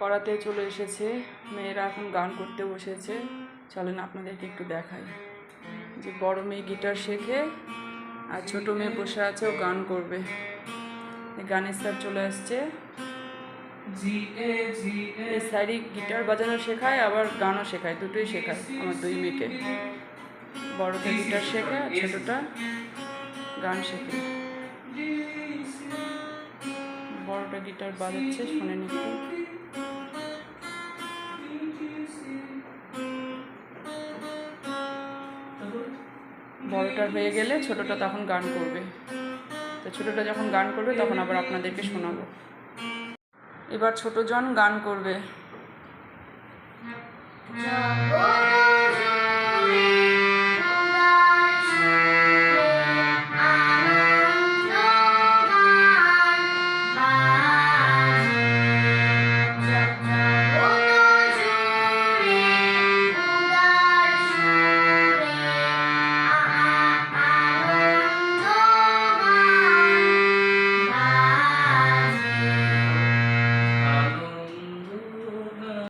পড়াতে চলে এসেছে, মেয়েরা এখন গান করতে বসেছে। চলেন আপনাদেরকে একটু দেখাই। যে বড় মেয়ে গিটার শেখে আর ছোট মেয়ে বসে আছে, ও গান করবে। গানের স্যার চলে আসছে। এই স্যারই গিটার বাজানো শেখায়, আবার গানও শেখায়, দুটোই শেখায় আমার দুই মেয়েকে। বড়টা গিটার শেখে আর ছোটটা গান শেখে। বড়টা গিটার বাজাচ্ছে, শুনে নিতে। বড়টা হয়ে গেলে ছোটটা তখন গান করবে। তো ছোটটা যখন গান করবে তখন আবার আপনাদেরকে শোনাবো। এবার ছোটজন গান করবে।